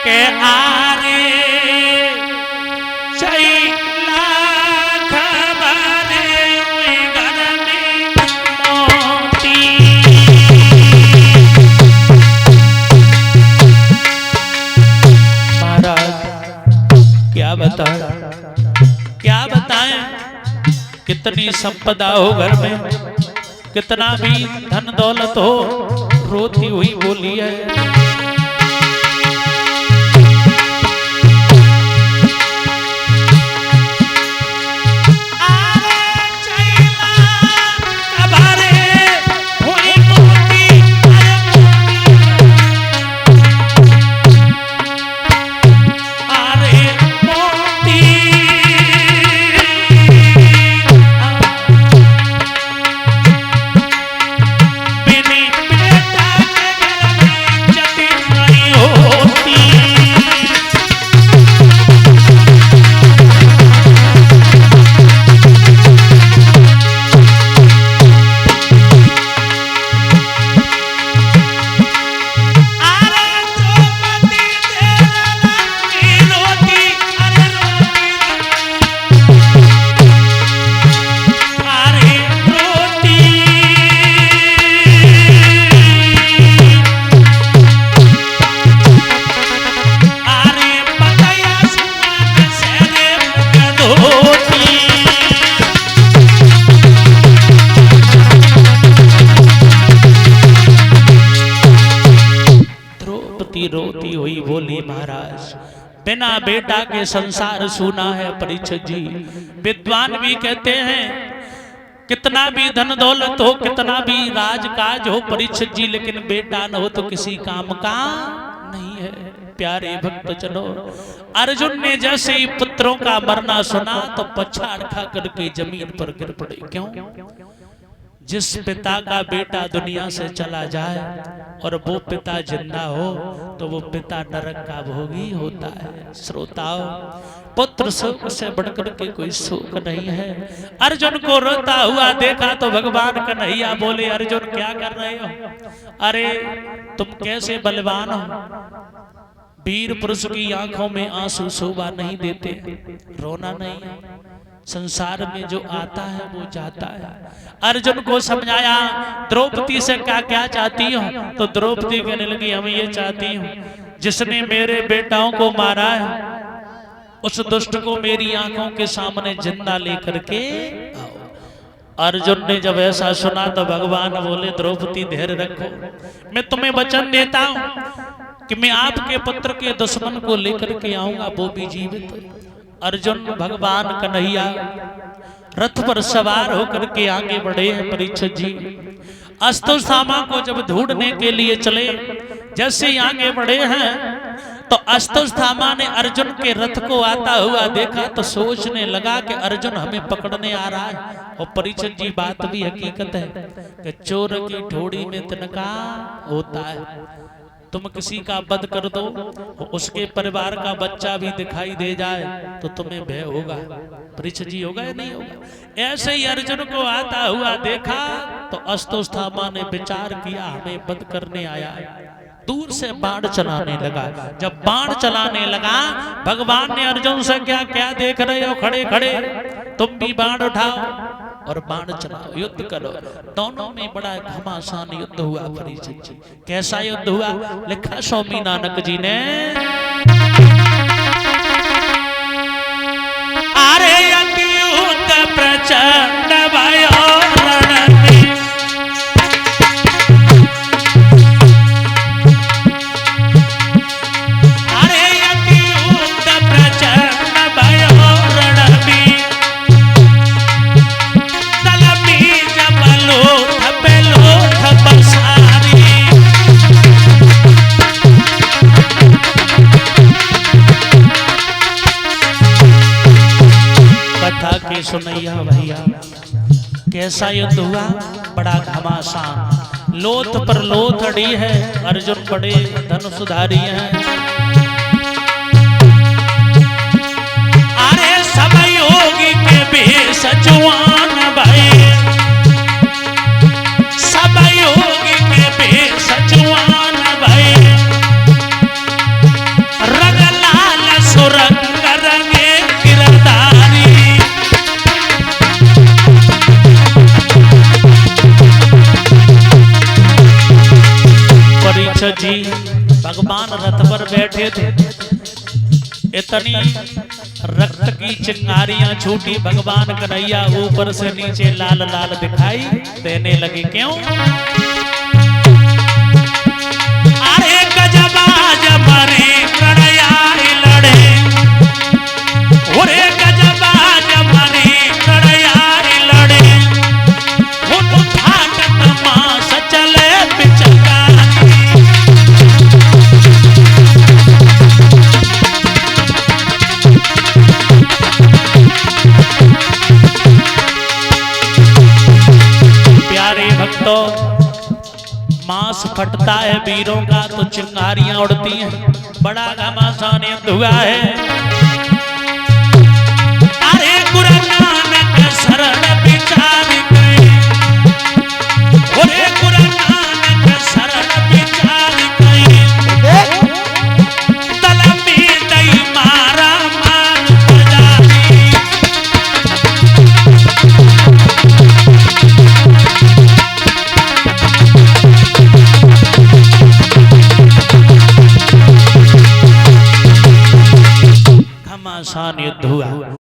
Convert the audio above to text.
के आरे चैला खबरे घर में मोती। महाराज क्या बताएं कितनी संपदा हो घर में, कितना भी धन दौलत हो, रोती हुई बोली है। रोती हुई बोली महाराज बिना बेटा के संसार सूना है परीक्षित जी। विद्वान भी कहते हैं कितना भी धन दौलत हो, कितना भी राजकाज हो परीक्षित जी, लेकिन बेटा न हो तो किसी काम का नहीं है। प्यारे भक्त चलो, अर्जुन ने जैसे ही पुत्रों का मरना सुना तो पछाड़ खा करके जमीन पर गिर पड़े। क्यों? जिस पिता का बेटा दुनिया से चला जाए और वो पिता जिंदा हो तो वो पिता नरक का भोगी होता है। श्रोताओ, पुत्र सुख से बढ़कर के कोई सुख नहीं है। अर्जुन को रोता हुआ देखा तो भगवान कन्हैया बोले, अर्जुन क्या कर रहे हो? अरे तुम कैसे बलवान हो? वीर पुरुष की आंखों में आंसू शोभा नहीं देते, रोना नहीं है। संसार में जो आता है वो जाता है। अर्जुन को समझाया द्रौपदी से क्या क्या चाहती हो? तो द्रौपदी कहने लगी हम ये चाहती हूँ जिसने मेरे बेटाओं को मारा है उस दुष्ट को मेरी आंखों के सामने जिंदा लेकर के आओ। अर्जुन ने जब ऐसा सुना तो भगवान बोले द्रौपदी धैर्य रखो, मैं तुम्हें वचन देता हूँ कि मैं आपके पुत्र के दुश्मन को लेकर के आऊंगा, वो भी जीवित। अर्जुन भगवान कन्हैया रथ पर सवार होकर के आगे बढ़े हैं परीक्षित जी। अस्तुस्थामा को जब ढूंढने के लिए चले, जैसे ही आगे बढ़े हैं तो अस्तुस्थामा ने अर्जुन के रथ को आता हुआ देखा तो सोचने लगा कि अर्जुन हमें पकड़ने आ रहा है। और परीक्षित जी बात भी हकीकत है कि चोर की ठोड़ी में तिनका होता है। तुम किसी का वध कर दो, उसके परिवार का बच्चा भी दिखाई दे जाए तो तुम्हें भय होगा। परीक्षित जी होगा या नहीं होगा? ऐसे ही अर्जुन को आता हुआ देखा तो अस्तुस्थामा ने विचार किया हमें वध करने आया है। दूर से बाण चलाने लगा। जब बाण चलाने लगा भगवान ने अर्जुन से क्या क्या देख रहे हो खड़े खड़े, तुम भी बाण उठाओ और बाण चलाओ, युद्ध करो। दोनों में बड़ा घमासान युद्ध हुआ परीक्षित जी। कैसा युद्ध हुआ? लिखा स्वामी नानक जी ने, अरे अति युद्ध प्रचंड भयो रण में, अरे अति युद्ध प्रचंड भयो रण में, सुनैया भैया कैसा युद्ध हुआ? बड़ा घमासान, लोथ पर लोथ अड़ी है। अर्जुन बड़े धनुषधारी हैं। अरे सब योगी के बेश जवान भाई, सब योगी के बेश जवान भाई, परीक्षित जी भगवान रथ पर बैठे थे, इतनी रक्त की चिंगारियां छूटी, भगवान कन्हैया ऊपर से नीचे लाल लाल दिखाई देने लगे। क्यों? अरे गजबा जबरे कन्हैया लड़े, अरे गजबा जबरे कन्हैया लड़े, फाटक मास चले पिचकारी। तो मांस फटता है वीरों का तो चिंगारियां उड़ती हैं, बड़ा घमासान हुआ है। अरे गुरु नानक शरण विचार गए, अरे गुरु नानक शरण विचार गए, तल में दई मारा मार बजारी। घमासान युद्ध हुआ।